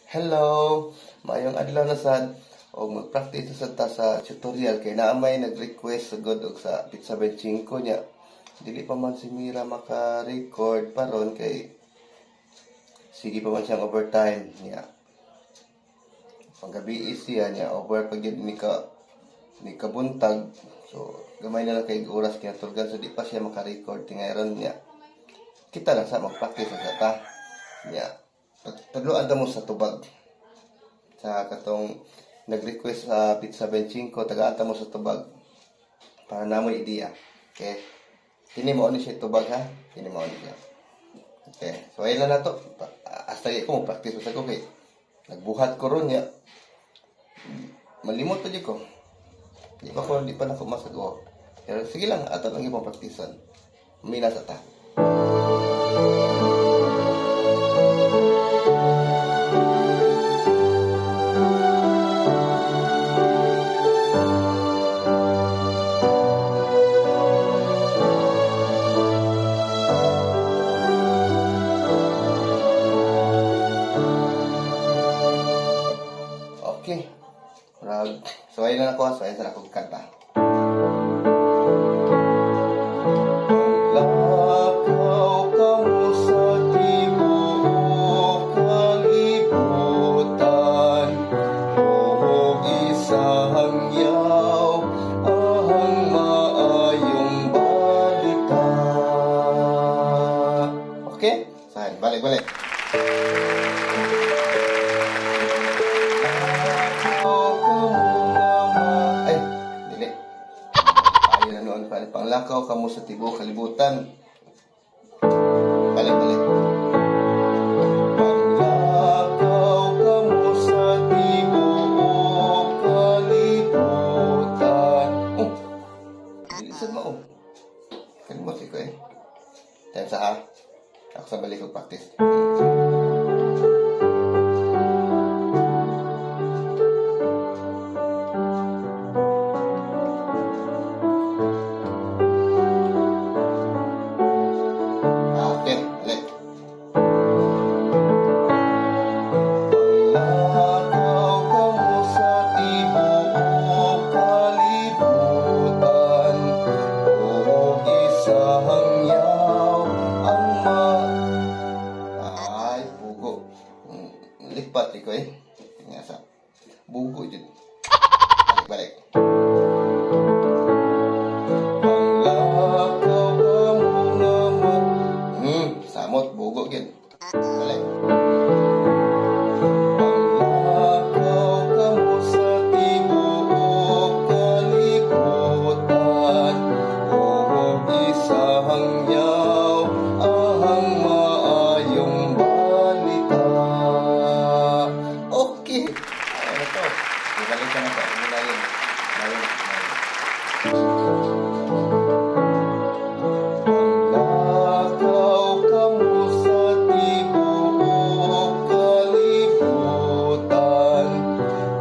Hello! Mayong adlaw na sad o mag-practice sa ta sa tutorial kay naamay nag-request sa god og sa Pizza 25 niya. Dili pa man si Mira maka-record paron kay sige pa man siyang overtime niya. Panggabi siya niya over pag ni kabuntag. So gamay na lang kay oras kinatulgan so di pa siya maka-record tingayron niya. Kita lang sa mag-practice sa ta niya. Tadloan mo sa tubag sa katong nag-request sa Pizza 25 tagaan mo sa tubag para namo ideya. Okay, kini mo ni siya tubag ha, kini mo ni siya. Okay, so ayun na to hasta ko mo practice sa ko kay nagbuhat ko ron ya malimot pa ko di pa na ko masagawa pero sige lang ato lang yung praktisan mina sa ta. Okay. So ayun na ako. So ayun na ako kanta. Lakaw ka mo sa tibuok kalibutan, buhok isang yaw, ahang maayong balita. Okay? So balik-balik. Panglakaw kamo sa tibuok kalibutan. Balik-balik. Panglakaw kamo sa tibuok kalibutan. Bilisan mo. Kalimot ko eh. Tayo sa ha. Ako sa balik ko practice. Lipat ko eh. Tingnan sa bugo dyan. Balik-balik. Panglakaw ka muna samot bugo dyan. Balik. Panglakaw ka mo sa tibuok kalibutan, buhok isang yaw, ahang maayong balita. Okay. Ano to? Ibalik ka na to. Mula yun. Panglakaw ka mo sa tibuok kalibutan,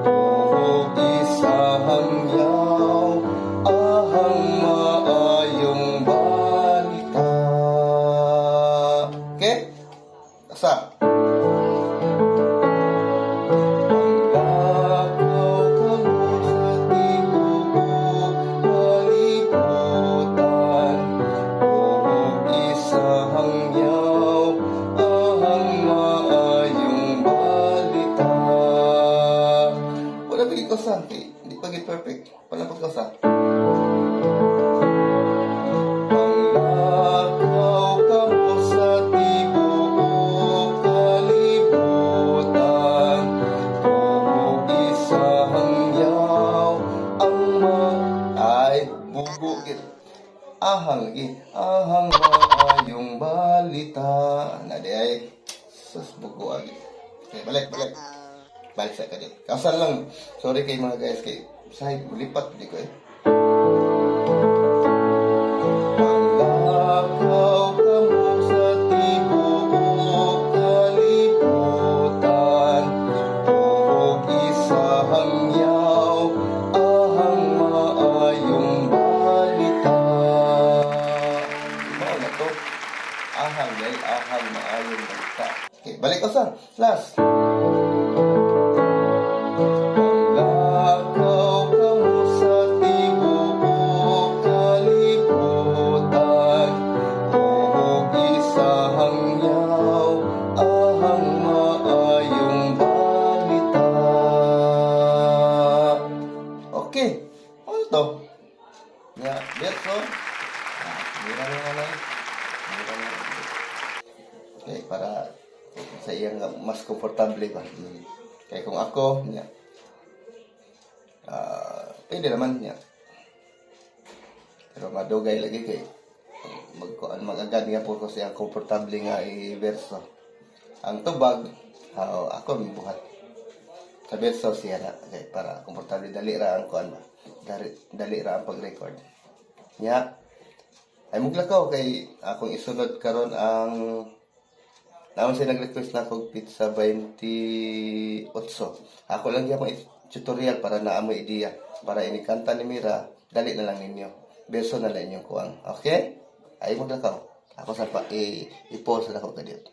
buhok isang yaw, ahang maayong balita. Okay? Asa? Hindi pa get perfect. Palapag ka sa. Panglakaw ka mo sa tibuok kalibutan, buhok isang yaw, ang ay bubugit. Ahang maayong balita. Nadi ay sus bugo agi. Okay, balik. Balik sa kadit. Kasan lang. Sorry kay mga guys kay side lipat di ko eh. Panglakaw ka mo sa tibuok kalibutan, buhok isang yaw, ahang maayong balita. Ano na to? Ahang maayong balita. Okay, balik ka sa last. mas komportable ba. Kaya kung ako, niya, pwede naman niya. Pero madugay lagi kay mag-agad nga po ko siya komportable nga i-verso. Ang tubag, ako buhat. Sa verso siya na, okay, para komportable dali ra ang kuan ba. Dali ra ang pag-record. Nya, ay muglakaw kay akong isunod karon ang naman siya nag-request na akong pizza 28. Ako lang yung tutorial para naamoy idea. Para inikanta ni Mira, dali na lang ninyo. Verso na lang inyong kuwang. Okay? Ay maglakaw. Ako sa i-pause na ako kadiyot.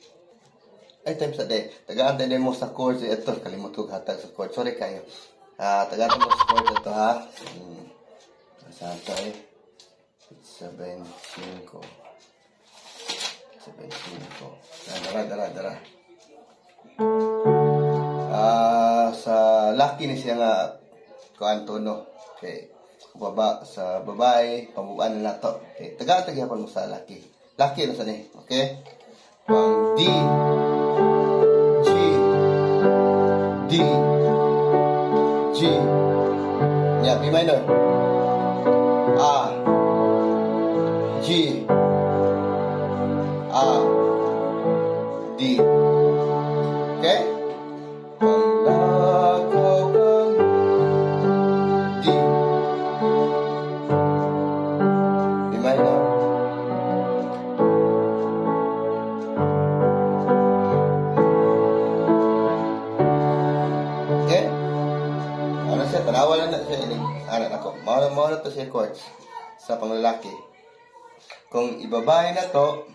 Ay, times a day. Tagaan tayo mo sa chords. Ito, kalimut ko hatag sa chords. Sorry kayo. Tagaan mo sa chords ito ha. Saan tayo? Pizza 25. 75. Dara. Sa laki ni siya nga kuan tono. Okay. Sa babae, pamubaan na nato. Okay. Taga-tagyapon mo sa laki. Laki na sa ni. Okay? Pang D, G, D, G. Yeah, B minor. A, G, A, D. Okay? Panglakaw kang D. B minor. Okay? Ano siya? Tanawalan na siya. Anak ako. Mao na to siya chords sa panglalaki. Kung ibabae na to,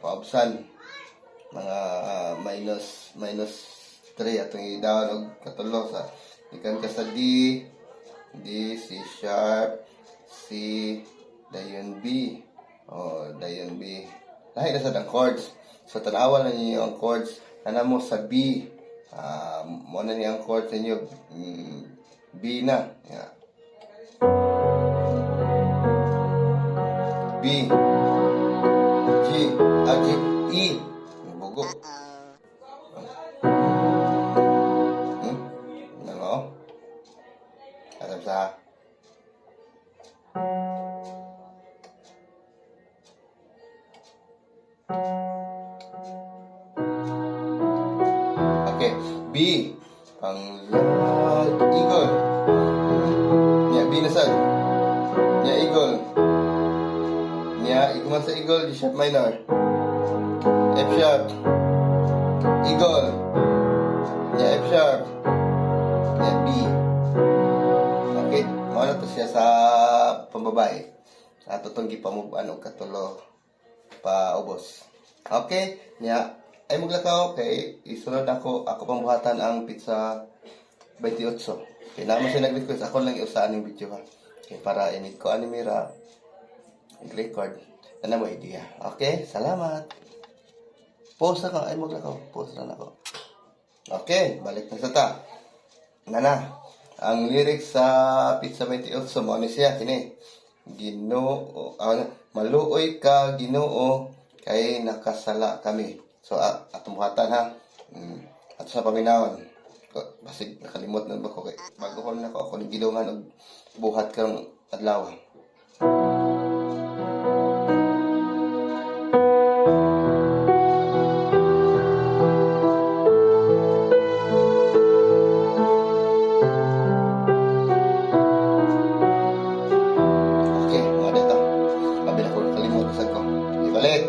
paubsan mga minus 3 atong i-down og katulo sa ikan ka sa D, C sharp, C, dayon B, dayon B. Lahi na sa dang chords. So tanawan na niyo ang chords ana mo sa B. Mo na niya ang chords niyo B na. Yeah. B, G, G, E. Bugo. Nako. Alam sa. Okay. B. Ang eagle. Nya B na sad. Nya eagle. Nya ikuman sa eagle, G sharp minor. F sharp. Eagle. Nya F sharp. Nya B. Okay. Mao na to siya sa pambabae. Ato tong gipamubaan og katulo pa ubos. Okay? Nya ay maglakaw kay isunod ako pambuhatan ang pizza 28. Okay, naman siya nag-request. Ako lang iusaan yung video ha. Okay, para inid ko ani Mira i-record na mo idea. Okay? Salamat. Pause na ka. Ay maglakaw. Pause na ako. Okay, balik na sa ta. Nana, ang lyrics sa pizza 28 mo ni siya kini. Ginoo, maluoy ka Ginoo kay nakasala kami. So, atong buhatan ha. At sa paminawon. Basig nakalimot na ba ko kay bagohon na ako ni gilungan og buhat kang adlaw. Okay, mga dito. Kabila ko kalimot sa ko. Ibalik.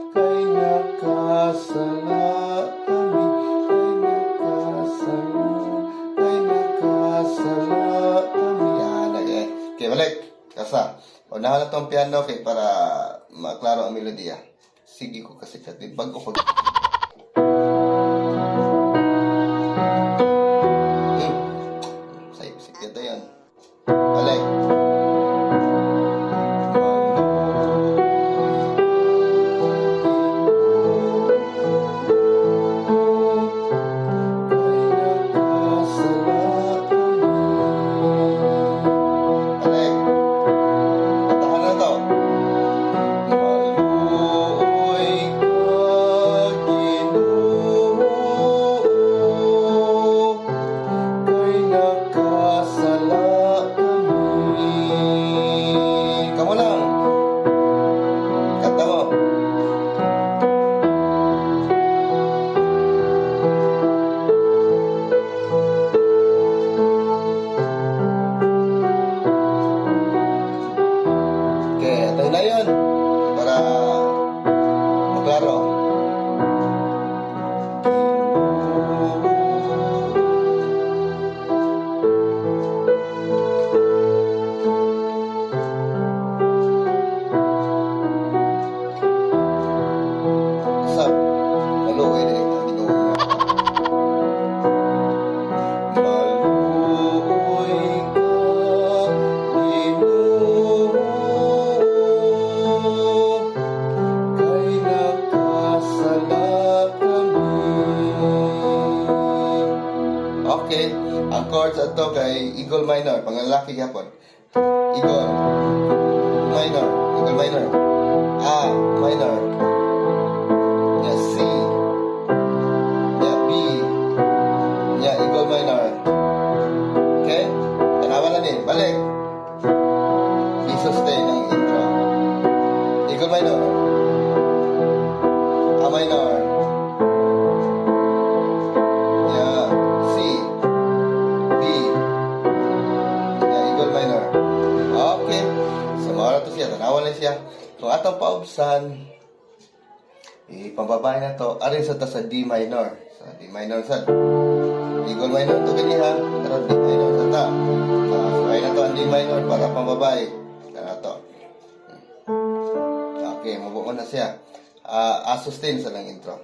Kay Unahan na tong piano kay para maklaro ang melodiya. Sige ko kasi kati bago ko. Sa ito yan. Balik. Na yun para maklaro. Sa maluoy na yung Ginoo nga. Okay, ang chords ato kay Eagle minor, pangalaki gyapon. Eagle minor, Eagle minor. A minor. Ya C. Ya B. Ya Eagle minor. Okay? Tanawan na ni, balik. B sustain ang intro. Eagle minor. A minor. Okay. So, mawala to siya. Tanawan na siya. Kung atong paubsan, ipambabay na to. Arin sa ta sa D minor. Sa D minor sa Eagle minor to ganiha. Pero D minor sa ta. So, ay na to ang D minor para pambabay. Kana to. Okay, mabuo na siya. A sustain sa lang intro.